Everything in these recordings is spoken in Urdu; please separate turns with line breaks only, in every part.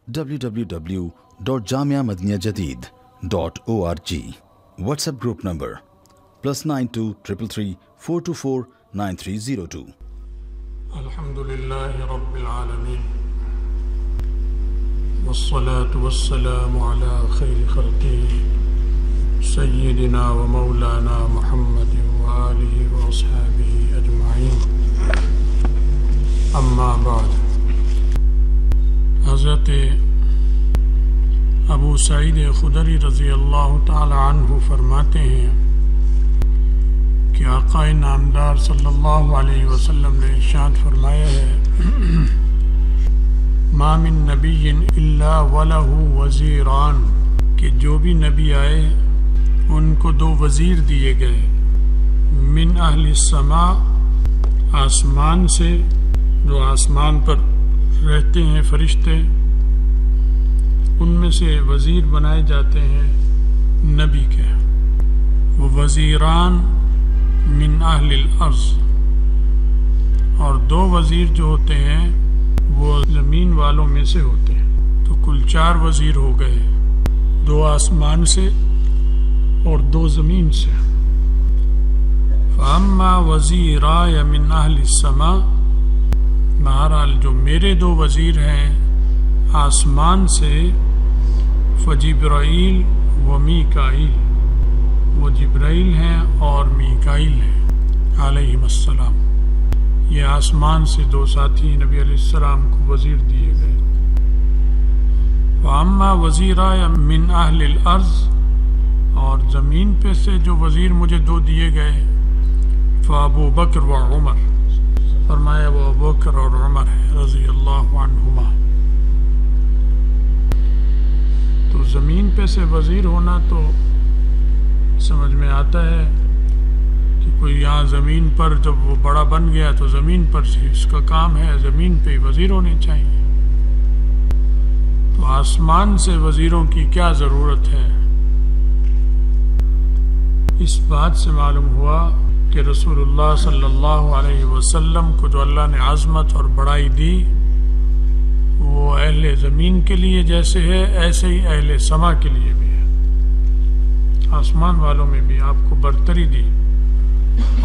www.jamiamadiniyajadid.org. WhatsApp group number +92 333 424 9302.
الحمدللہ رب العالمین والصلاة والسلام على خیر خلقہ سیدنا و مولانا محمد وآلہ واصحابہ اجمعین. اما بعد. حضرت ابو سعید خدری رضی اللہ تعالی عنہ فرماتے ہیں کہ آقا نامدار صلی اللہ علیہ وسلم نے ارشاد فرمایا ہے ما من نبی الا ولہ وزیران، کہ جو بھی نبی آئے ان کو دو وزیر دیے گئے. من اہل السماء، آسمان سے، جو آسمان پر رہتے ہیں فرشتے، ان میں سے وزیر بنائے جاتے ہیں نبی کے. وہ وزیران من اہل الارض، اور دو وزیر جو ہوتے ہیں وہ زمین والوں میں سے ہوتے ہیں. تو کل 4 وزیر ہو گئے، 2 آسمان سے اور 2 زمین سے. فاما وزیرائے من اہل السماء، بہرحال جو میرے 2 وزیر ہیں آسمان سے، فجبرائیل و میکائیل، وہ جبرائیل ہیں اور میکائیل ہیں علیہم السلام. یہ آسمان سے 2 ساتھی نبی علیہ السلام کو وزیر دیے گئے. وَأَمَّا وَزِيرَايَ مِنْ أَهْلِ الْأَرْضِ، اور زمین پہ سے جو وزیر مجھے 2 دیے گئے، فَأَبُو بَكْرُ وَعُمَرُ، فرمایا وہ ابو بکر اور عمر ہے رضی اللہ عنہما. تو زمین پہ سے وزیر ہونا تو سمجھ میں آتا ہے کہ کوئی یہاں زمین پر جب وہ بڑا بن گیا تو زمین پر سے اس کا کام ہے، زمین پہ ہی وزیر ہونے چاہیے. تو آسمان سے وزیروں کی کیا ضرورت ہے؟ اس بات سے معلوم ہوا کہ رسول اللہ صلی اللہ علیہ وسلم کو جو اللہ نے عظمت اور بڑائی دی، وہ اہل زمین کے لیے جیسے ہے ایسے ہی اہل سما کے لیے بھی ہے. آسمان والوں میں بھی آپ کو برتری دی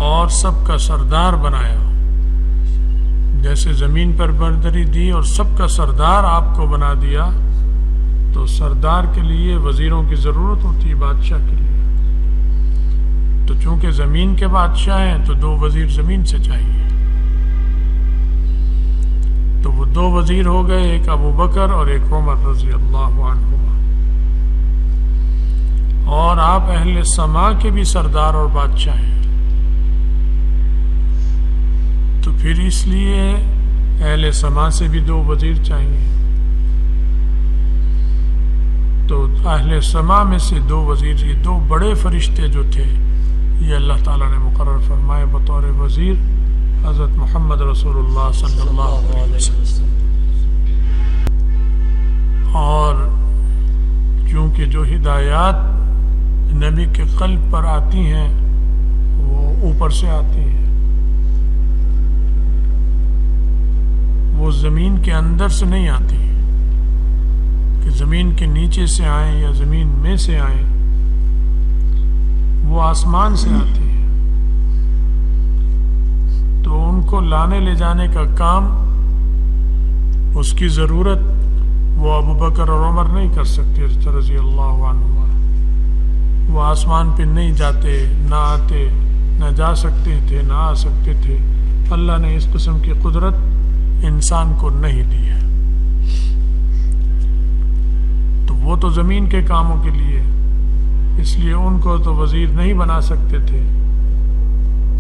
اور سب کا سردار بنایا. جیسے زمین پر برتری دی اور سب کا سردار آپ کو بنا دیا، تو سردار کے لیے وزیروں کی ضرورت ہوتی ہے بادشاہ کے لیے. تو چونکہ زمین کے بادشاہ ہیں تو 2 وزیر زمین سے چاہیے. تو وہ 2 وزیر ہو گئے، ایک ابو بکر اور ایک عمر رضی اللہ عنہما. اور آپ اہل سما کے بھی سردار اور بادشاہ ہیں، تو پھر اس لیے اہل سما سے بھی 2 وزیر چاہیے. تو اہل سما میں سے 2 وزیر، یہ 2 بڑے فرشتے جو تھے، یہ اللہ تعالیٰ نے مقرر فرمائے بطور وزیر حضرت محمد رسول اللہ صلی اللہ علیہ وسلم. اور چونکہ جو ہدایات نبی کے قلب پر آتی ہیں وہ اوپر سے آتی ہیں، وہ زمین کے اندر سے نہیں آتی کہ زمین کے نیچے سے آئیں یا زمین میں سے آئیں، وہ آسمان سے آتی ہے. تو ان کو لانے لے جانے کا کام، اس کی ضرورت وہ ابو بکر اور عمر نہیں کر سکتے رضی اللہ عنہما. وہ آسمان پہ نہیں جاتے، نہ آتے، نہ جا سکتے تھے، نہ آ سکتے تھے. اللہ نے اس قسم کی قدرت انسان کو نہیں دی ہے. تو وہ تو زمین کے کاموں کے لیے، اس لیے ان کو تو وزیر نہیں بنا سکتے تھے.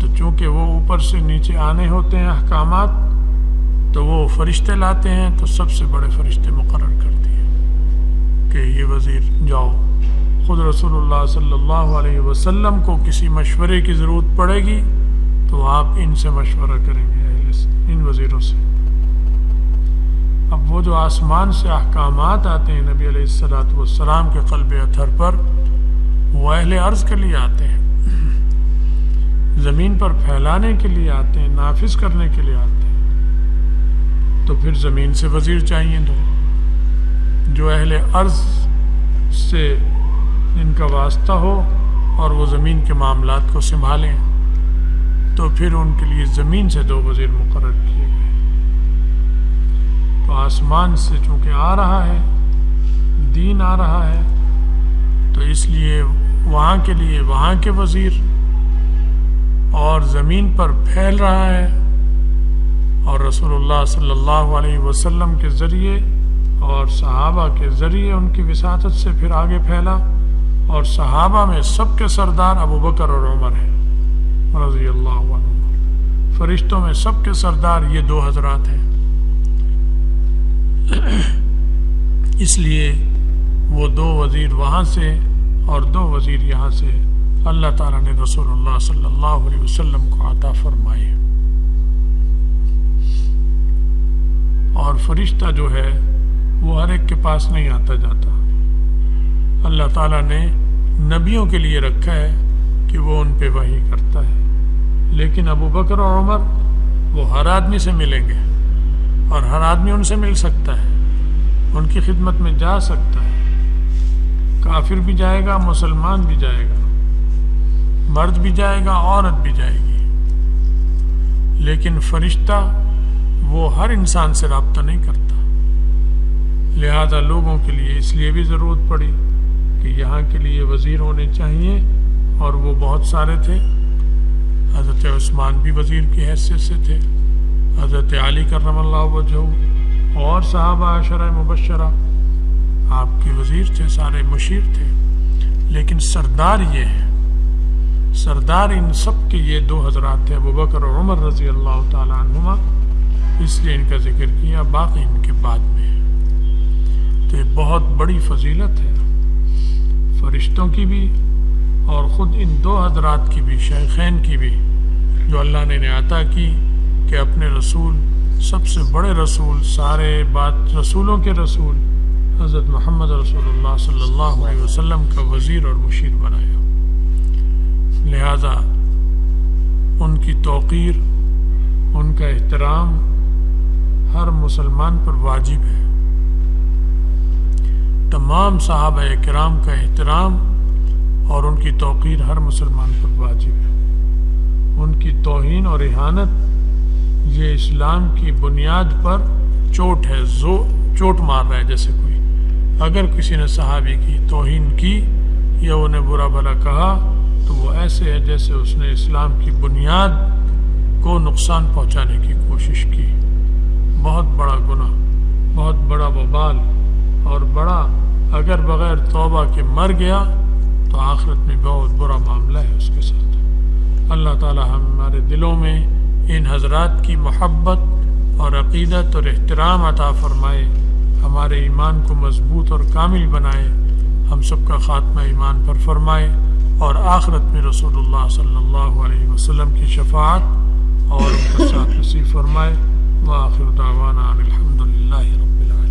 تو چونکہ وہ اوپر سے نیچے آنے ہوتے ہیں احکامات، تو وہ فرشتے لاتے ہیں، تو سب سے بڑے فرشتے مقرر کر دیے کہ یہ وزیر جاؤ. خود رسول اللہ صلی اللہ علیہ وسلم کو کسی مشورے کی ضرورت پڑے گی تو آپ ان سے مشورہ کریں گے، ان وزیروں سے. اب وہ جو آسمان سے احکامات آتے ہیں نبی علیہ السلام کے قلب اطہر پر، وہ اہل عرض کے لیے آتے ہیں، زمین پر پھیلانے کے لیے آتے ہیں، نافذ کرنے کے لیے آتے ہیں. تو پھر زمین سے وزیر چاہیے. اہل ارض سے ان کا واسطہ ہو اور وہ زمین کے معاملات کو سنبھالیں، تو پھر ان کے لیے زمین سے 2 وزیر مقرر کیے گئے۔ تو آسمان سے چونکہ آ رہا ہے، دین آ رہا ہے، تو اس لیے وہاں کے لیے وہاں کے وزیر، اور زمین پر پھیل رہا ہے، اور رسول اللہ صلی اللہ علیہ وسلم کے ذریعے اور صحابہ کے ذریعے ان کی وساطت سے پھر آگے پھیلا، اور صحابہ میں سب کے سردار ابو بکر اور عمر ہیں رضی اللہ عنہ۔ فرشتوں میں سب کے سردار یہ 2 حضرات ہیں، اس لیے وہ 2 وزیر وہاں سے اور 2 وزیر یہاں سے اللہ تعالیٰ نے رسول اللہ صلی اللہ علیہ وسلم کو عطا فرمائے۔ اور فرشتہ جو ہے وہ ہر ایک کے پاس نہیں آتا جاتا، اللہ تعالیٰ نے نبیوں کے لیے رکھا ہے کہ وہ ان پہ وحی کرتا ہے، لیکن ابو بکر اور عمر وہ ہر آدمی سے ملیں گے، اور ہر آدمی ان سے مل سکتا ہے، ان کی خدمت میں جا سکتا ہے، کافر بھی جائے گا، مسلمان بھی جائے گا، مرد بھی جائے گا، عورت بھی جائے گی، لیکن فرشتہ وہ ہر انسان سے رابطہ نہیں کرتا۔ لہذا لوگوں کے لیے اس لیے بھی ضرورت پڑی کہ یہاں کے لیے وزیر ہونے چاہیے، اور وہ بہت سارے تھے۔ حضرت عثمان بھی وزیر کی حیثیت سے تھے، حضرت علی کرم اللہ وجہہ اور صحابہ عشرہ مبشرہ آپ کے وزیر تھے، سارے مشیر تھے، لیکن سردار یہ ہے، سردار ان سب کے یہ 2 حضرات تھے، ابو بکر اور عمر رضی اللہ تعالی عنہما، اس لیے ان کا ذکر کیا، باقی ان کے بعد میں ہے۔ تو یہ بہت بڑی فضیلت ہے فرشتوں کی بھی، اور خود ان 2 حضرات کی بھی، شیخین کی بھی، جو اللہ نے عطا کی کہ اپنے رسول، سب سے بڑے رسول، سارے رسولوں کے رسول حضرت محمد رسول اللہ صلی اللہ علیہ وسلم کا وزیر اور مشیر بنایا۔ لہذا ان کی توقیر، ان کا احترام ہر مسلمان پر واجب ہے۔ تمام صحابہ کرام کا احترام اور ان کی توقیر ہر مسلمان پر واجب ہے۔ ان کی توہین اور اہانت یہ اسلام کی بنیاد پر چوٹ ہے، چوٹ مار رہا ہے۔ جیسے کوئی اگر کسی نے صحابی کی توہین کی یا انہیں برا بھلا کہا تو وہ ایسے ہے جیسے اس نے اسلام کی بنیاد کو نقصان پہنچانے کی کوشش کی۔ بہت بڑا گناہ، بہت بڑا وبال، اور بڑا، اگر بغیر توبہ کے مر گیا تو آخرت میں بہت برا معاملہ ہے اس کے ساتھ۔ اللہ تعالی ہمارے دلوں میں ان حضرات کی محبت اور عقیدت اور احترام عطا فرمائے، ہمارے ایمان کو مضبوط اور کامل بنائے، ہم سب کا خاتمہ ایمان پر فرمائے، اور آخرت میں رسول اللہ صلی اللہ علیہ وسلم کی شفاعت اور ان کا ساتھ نصیب فرمائے۔ وآخر دعوانا ان الحمد للہ رب العالمین۔